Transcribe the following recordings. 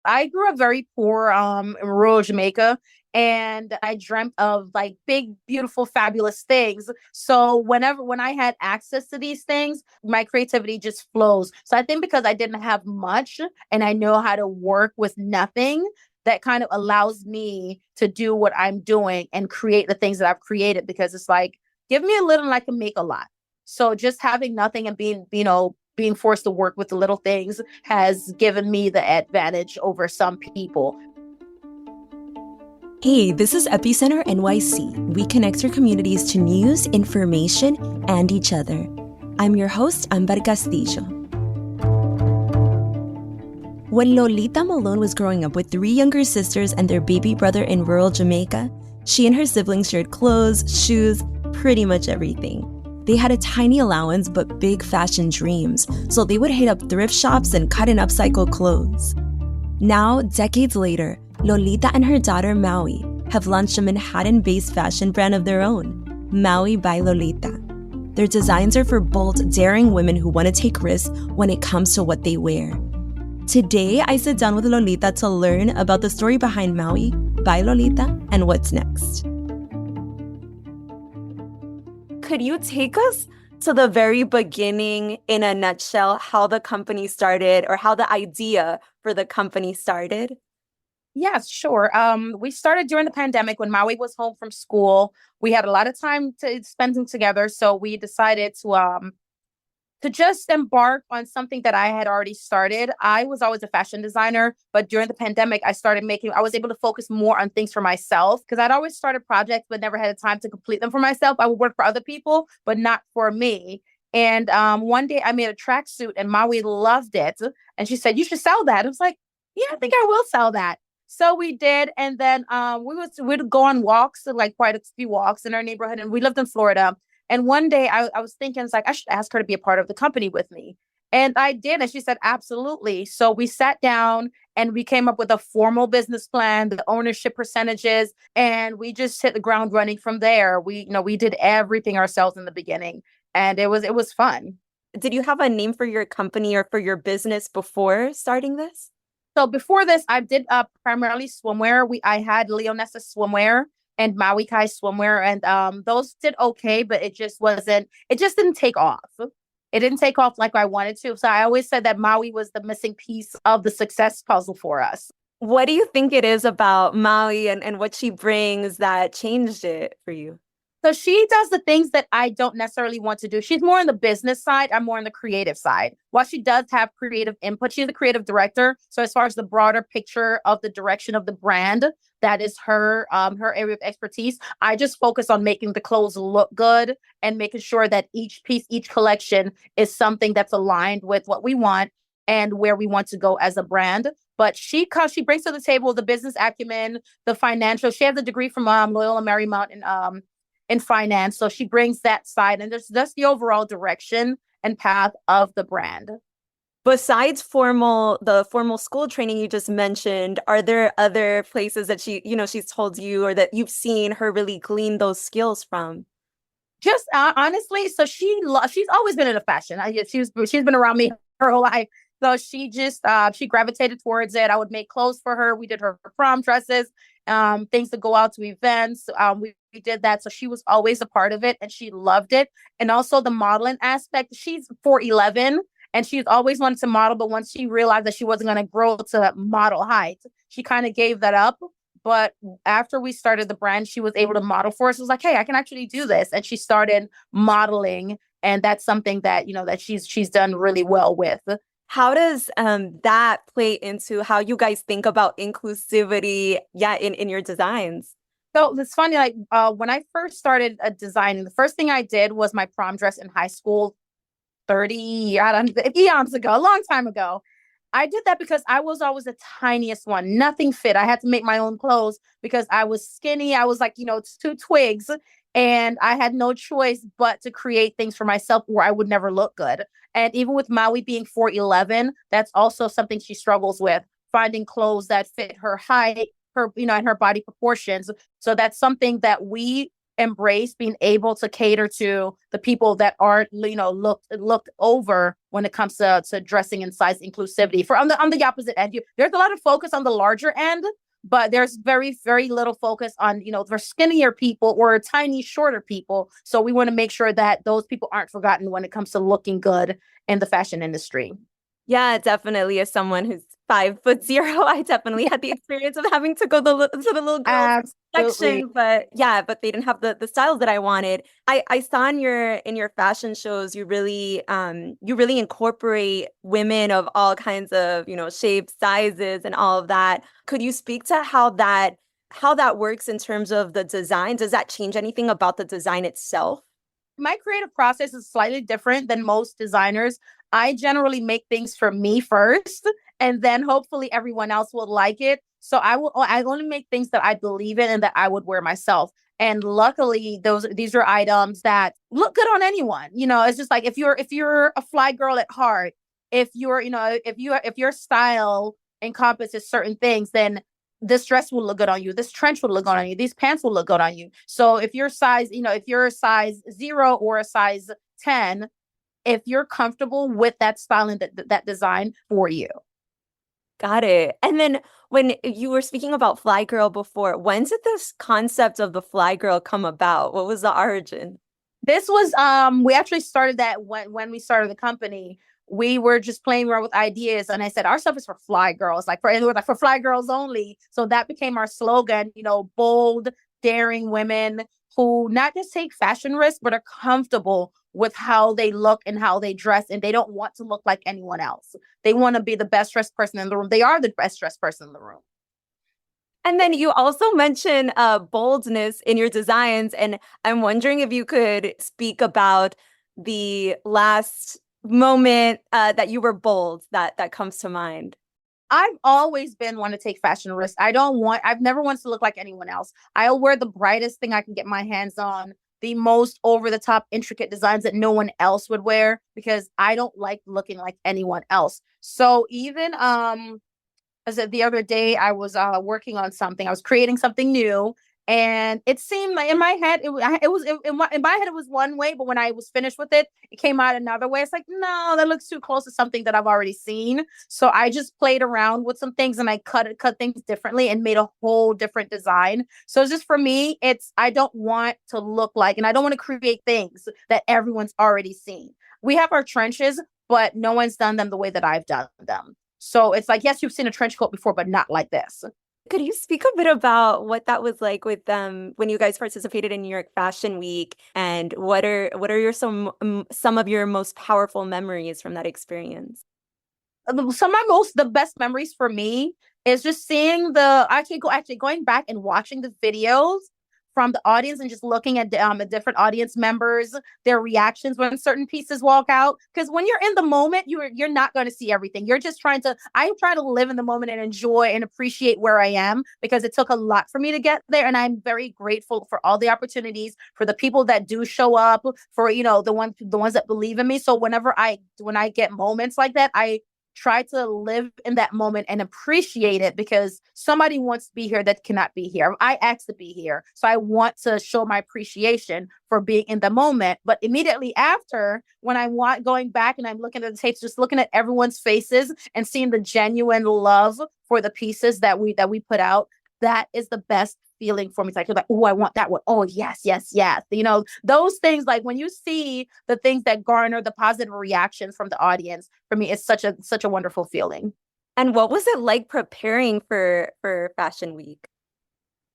I grew up very poor in rural Jamaica, and I dreamt of like big, beautiful, fabulous things. So when I had access to these things, my creativity just flows. So I think because I didn't have much and I know how to work with nothing, that kind of allows me to do what I'm doing and create the things that I've created, because it's like, give me a little and I can make a lot. So just having nothing and being forced to work with the little things has given me the advantage over some people. Hey, this is Epicenter NYC. We connect your communities to news, information, and each other. I'm your host, Amber Castillo. When Lolita Malone was growing up with three younger sisters and their baby brother in rural Jamaica, she and her siblings shared clothes, shoes, pretty much everything. They had a tiny allowance but big fashion dreams, so they would hit up thrift shops and cut and upcycle clothes. Now, decades later, Lolita and her daughter Maui have launched a Manhattan-based fashion brand of their own, Maui by Lolita. Their designs are for bold, daring women who want to take risks when it comes to what they wear. Today, I sit down with Lolita to learn about the story behind Maui by Lolita and what's next. Could you take us to the very beginning, in a nutshell, how the company started or how the idea for the company started? Yes, sure. We started during the pandemic when Maui was home from school. We had a lot of time to spend together, so we decided to just embark on something that I had already started. I was always a fashion designer, but during the pandemic, I was able to focus more on things for myself, because I'd always started projects but never had the time to complete them for myself. I would work for other people, but not for me. And one day I made a tracksuit and Maui loved it. And she said, "You should sell that." I was like, "Yeah, I think I will sell that." So we did. And then we'd go on walks, like quite a few walks in our neighborhood. And we lived in Florida. And one day I was thinking, it's like, I should ask her to be a part of the company with me. And I did. And she said, absolutely. So we sat down and we came up with a formal business plan, the ownership percentages, and we just hit the ground running from there. We did everything ourselves in the beginning, and it was fun. Did you have a name for your company or for your business before starting this? So before this, I did primarily swimwear. I had Leonessa swimwear and Maui Kai swimwear, and those did okay, but it just didn't take off. It didn't take off like I wanted to. So I always said that Maui was the missing piece of the success puzzle for us. What do you think it is about Maui and what she brings that changed it for you? So she does the things that I don't necessarily want to do. She's more on the business side. I'm more on the creative side. While she does have creative input, she's the creative director. So as far as the broader picture of the direction of the brand, that is her area of expertise. I just focus on making the clothes look good and making sure that each piece, each collection is something that's aligned with what we want and where we want to go as a brand. But she brings to the table the business acumen, the financial. She has a degree from Loyola Marymount in finance. So she brings that side, and that's the overall direction and path of the brand. Besides the formal school training you just mentioned, are there other places that she's told you or that you've seen her really glean those skills from? Just honestly, so she's always been into fashion. She's been around me her whole life. So she gravitated towards it. I would make clothes for her. We did her prom dresses, things to go out to events. We did that. So she was always a part of it and she loved it. And also the modeling aspect. She's 4'11" and she's always wanted to model. But once she realized that she wasn't going to grow to model height, she kind of gave that up. But after we started the brand, she was able to model for us. It was like, hey, I can actually do this. And she started modeling. And that's something that, that she's done really well with. How does that play into how you guys think about inclusivity, in your designs? So it's funny, like when I first started designing, the first thing I did was my prom dress in high school 30, I don't know, eons ago, a long time ago. I did that because I was always the tiniest one. Nothing fit. I had to make my own clothes because I was skinny. I was like, two twigs. And I had no choice but to create things for myself where I would never look good. And even with Maui being 4'11", that's also something she struggles with, finding clothes that fit her height, and her body proportions. So that's something that we embrace being able to cater to the people that aren't, looked over when it comes to dressing and size inclusivity. For on the opposite end, there's a lot of focus on the larger end, but there's very, very little focus on, for skinnier people or tiny, shorter people. So we want to make sure that those people aren't forgotten when it comes to looking good in the fashion industry. Yeah, definitely. As someone who's 5'0", I definitely had the experience of having to go to the little girls Absolutely. section, but yeah, but they didn't have the styles that I wanted. I saw in your fashion shows you really incorporate women of all kinds of, shapes, sizes, and all of that. Could you speak to how that works in terms of the design? Does that change anything about the design itself? My creative process is slightly different than most designers. I generally make things for me first, and then hopefully everyone else will like it. So I only make things that I believe in and that I would wear myself. And luckily these are items that look good on anyone. It's just like if you're a fly girl at heart, if you're, if your style encompasses certain things, then this dress will look good on you. This trench will look good on you. These pants will look good on you. So if you're if you're a size 0 or a size 10, if you're comfortable with that style and that design for you. Got it. And then when you were speaking about Fly Girl before, when did this concept of the Fly Girl come about? What was the origin? This was we actually started that when we started the company. We were just playing around with ideas, and I said our stuff is for fly girls, for fly girls only. So that became our slogan, bold, daring women who not just take fashion risks, but are comfortable with how they look and how they dress, and they don't want to look like anyone else. They want to be the best dressed person in the room. They are the best dressed person in the room. And then you also mention boldness in your designs, and I'm wondering if you could speak about the last moment that you were bold that comes to mind. I've always been one to take fashion risks. I've never wanted to look like anyone else. I'll wear the brightest thing I can get my hands on, the most over the top, intricate designs that no one else would wear, because I don't like looking like anyone else. So even, I said the other day I was working on something. I was creating something new, and it seemed like in my head in my head it was one way, but when I was finished with it, it came out another way. It's like, no, that looks too close to something that I've already seen. So I just played around with some things, and I cut things differently and made a whole different design. So it's just, for me, it's, I don't want to look like, and I don't want to create things that everyone's already seen. We have our trenches, but no one's done them the way that I've done them. So it's like, yes, you've seen a trench coat before, but not like this. Could you speak a bit about what that was like with when you guys participated in New York Fashion Week, and what are some of your most powerful memories from that experience? Some of the best memories for me is just seeing actually going back and watching the videos from the audience, and just looking at the different audience members, their reactions when certain pieces walk out. Because when you're in the moment, you're not going to see everything. You're just I'm trying to live in the moment and enjoy and appreciate where I am, because it took a lot for me to get there. And I'm very grateful for all the opportunities, for the people that do show up, for, the ones that believe in me. So when I get moments like that, I try to live in that moment and appreciate it, because somebody wants to be here that cannot be here. I asked to be here. So I want to show my appreciation for being in the moment. But immediately after, when going back and I'm looking at the tapes, just looking at everyone's faces and seeing the genuine love for the pieces that we put out, that is the best feeling for me. It's like, you're like, oh, I want that one. Oh, yes, yes, yes. Those things, like when you see the things that garner the positive reactions from the audience, for me, it's such a wonderful feeling. And what was it like preparing for Fashion Week?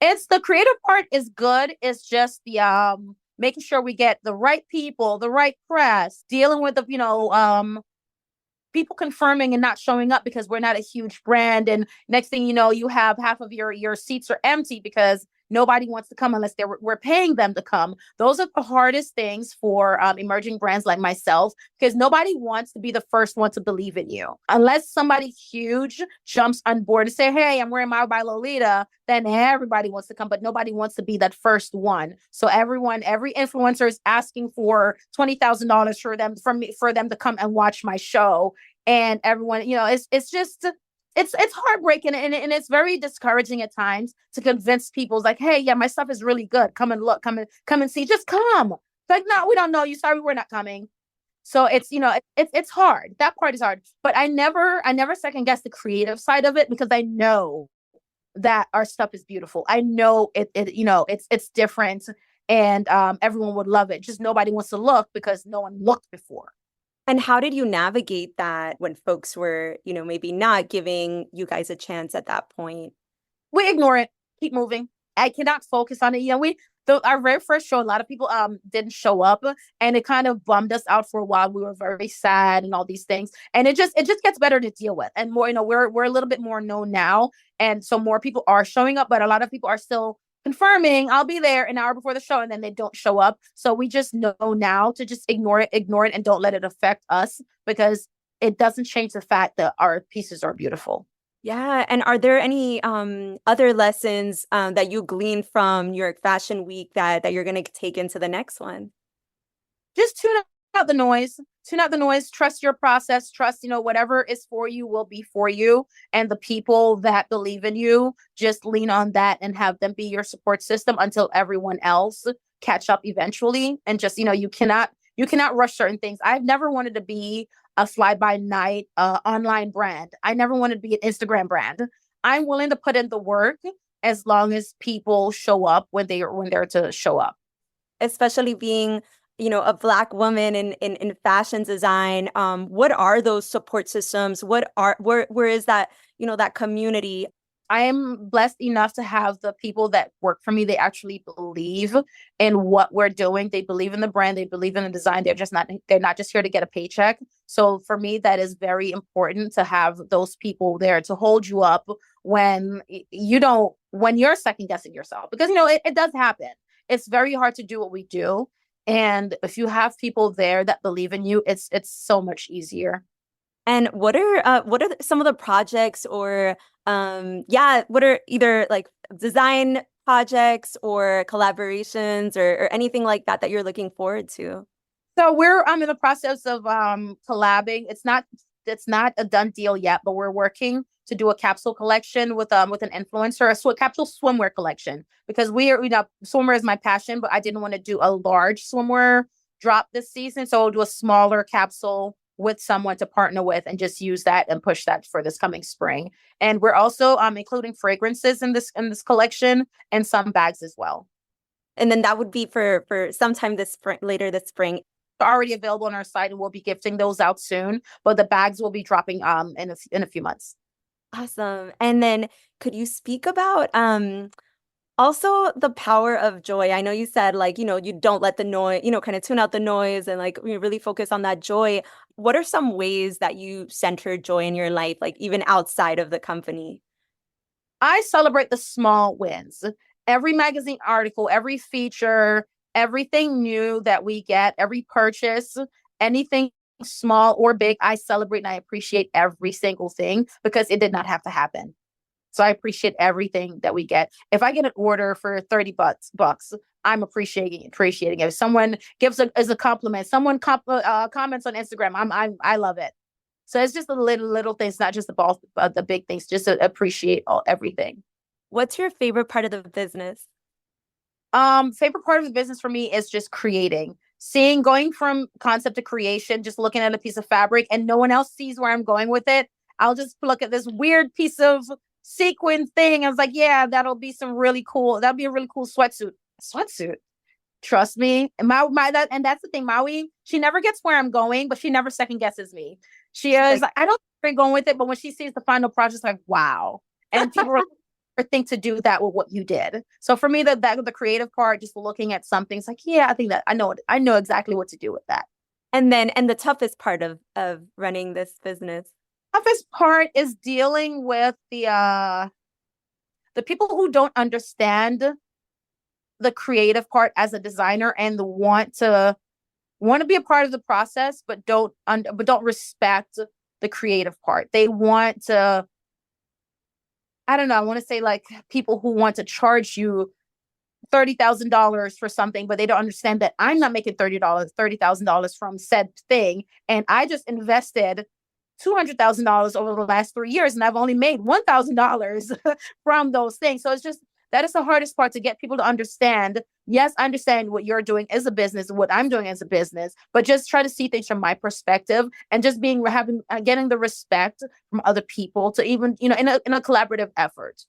It's the creative part is good. It's just the making sure we get the right people, the right press, dealing with the, people confirming and not showing up because we're not a huge brand. And next thing you know, you have half of your seats are empty because nobody wants to come unless we're paying them to come. Those are the hardest things for emerging brands like myself, because nobody wants to be the first one to believe in you. Unless somebody huge jumps on board and say, hey, I'm wearing Maui by Lolita, then everybody wants to come, but nobody wants to be that first one. So every influencer is asking for $20,000 for them to come and watch my show. And everyone, it's just, it's heartbreaking, and it's very discouraging at times to convince people like, hey, yeah, my stuff is really good. Come and look, come and see. Just come. It's like, no, we don't know you. Sorry, we're not coming. So it's, it's hard. That part is hard. But I never second guess the creative side of it because I know that our stuff is beautiful. I know it's different, and everyone would love it. Just nobody wants to look because no one looked before. And how did you navigate that when folks were, maybe not giving you guys a chance at that point? We ignore it, keep moving. I cannot focus on it. Our very first show, a lot of people didn't show up, and it kind of bummed us out for a while. We were very sad and all these things. And it just gets better to deal with. And more, we're a little bit more known now. And so more people are showing up, but a lot of people are still confirming I'll be there an hour before the show, and then they don't show up. So we just know now to just ignore it, and don't let it affect us, because it doesn't change the fact that our pieces are beautiful. Yeah. And are there any other lessons that you gleaned from New York Fashion Week that you're going to take into the next one? Just tune out the noise. Tune out the noise. Trust your process. Trust, whatever is for you will be for you. And the people that believe in you, just lean on that and have them be your support system until everyone else catch up eventually. And just, you cannot rush certain things. I've never wanted to be a fly by night online brand. I never wanted to be an Instagram brand. I'm willing to put in the work as long as people show up when they're to show up. Especially being, a Black woman in fashion design. What are those support systems? Where is that, that community? I am blessed enough to have the people that work for me. They actually believe in what we're doing. They believe in the brand. They believe in the design. They're not just here to get a paycheck. So for me, that is very important to have those people there to hold you up when when you're second guessing yourself, because, it does happen. It's very hard to do what we do. And if you have people there that believe in you, it's so much easier. And what are some of the projects or what are either like design projects or collaborations or anything like that you're looking forward to? So we're in the process of collabing. It's not a done deal yet, but we're working to do a capsule collection with an influencer, capsule swimwear collection, because swimwear is my passion, but I didn't want to do a large swimwear drop this season, so I'll do a smaller capsule with someone to partner with and just use that and push that for this coming spring. And we're also including fragrances in this collection, and some bags as well. And then that would be for sometime this spring, later this spring. Already available on our site, and we'll be gifting those out soon, but the bags will be dropping in a few months. Awesome. And then could you speak about also the power of joy? I know you said like, you don't let the noise, kind of tune out the noise and like you really focus on that joy. What are some ways that you center joy in your life, like even outside of the company? I celebrate the small wins. Every magazine article, every feature, everything new that we get, every purchase, anything small or big, I celebrate and I appreciate every single thing, because it did not have to happen. So I appreciate everything that we get. If I get an order for 30 bucks, I'm appreciating it. If someone gives as a compliment, someone comments on Instagram, I love it. So it's just the little things, not just the big things, just to appreciate everything. What's your favorite part of the business? Favorite part of the business for me is just creating. Going from concept to creation, just looking at a piece of fabric and no one else sees where I'm going with it. I'll just look at this weird piece of sequin thing. I was like, yeah, that'll be a really cool sweatsuit. Sweatsuit. Trust me. And and that's the thing. Maui, she never gets where I'm going, but she never second guesses me. She is like, I don't think we're going with it, but when she sees the final project, like, wow. And people think to do that with what you did. So for me, the creative part, just looking at something, it's like, yeah, I think that I know exactly what to do with that. And the toughest part of running this business. Toughest part is dealing with the people who don't understand the creative part as a designer and want to be a part of the process, but don't respect the creative part. They want to, I don't know, I want to say like people who want to charge you $30,000 for something, but they don't understand that I'm not making $30,000 from said thing. And I just invested $200,000 over the last 3 years, and I've only made $1,000 from those things. So it's just that is the hardest part, to get people to understand. Yes, I understand what you're doing is a business, what I'm doing as a business, but just try to see things from my perspective, and just getting the respect from other people to even, in a collaborative effort.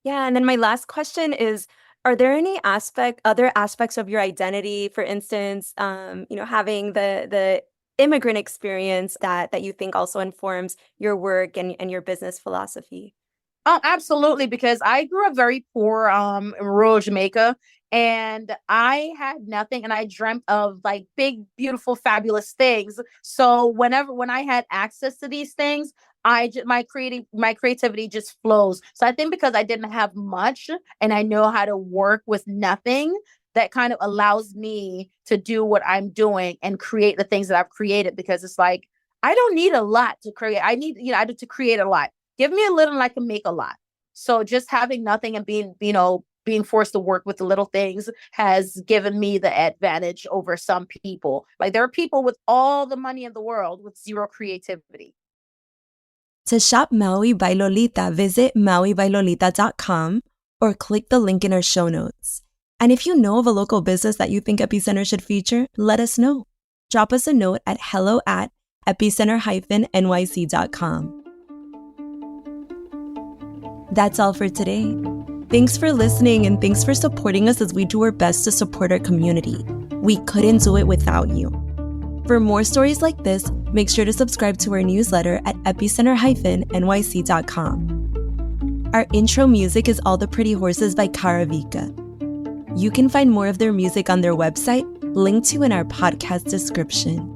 Yeah, and then my last question is, are there any other aspects of your identity, for instance, having the immigrant experience that you think also informs your work and your business philosophy? Oh, absolutely. Because I grew up very poor, in rural Jamaica, and I had nothing, and I dreamt of like big, beautiful, fabulous things. So when I had access to these things, my creativity just flows. So I think because I didn't have much, and I know how to work with nothing, that kind of allows me to do what I'm doing and create the things that I've created, because it's like I don't need a lot to create. I need, to create a lot. Give me a little and I can make a lot. So just having nothing and being forced to work with the little things has given me the advantage over some people. Like, there are people with all the money in the world with zero creativity. To shop Maui by Lolita, visit maubylolita.com or click the link in our show notes. And if you know of a local business that you think Epicenter should feature, let us know. Drop us a note at hello@epicenter-nyc.com. That's all for today. Thanks for listening, and thanks for supporting us as we do our best to support our community. We couldn't do it without you. For more stories like this, make sure to subscribe to our newsletter at epicenter-nyc.com. Our intro music is All the Pretty Horses by Karavika. You can find more of their music on their website, linked to in our podcast description.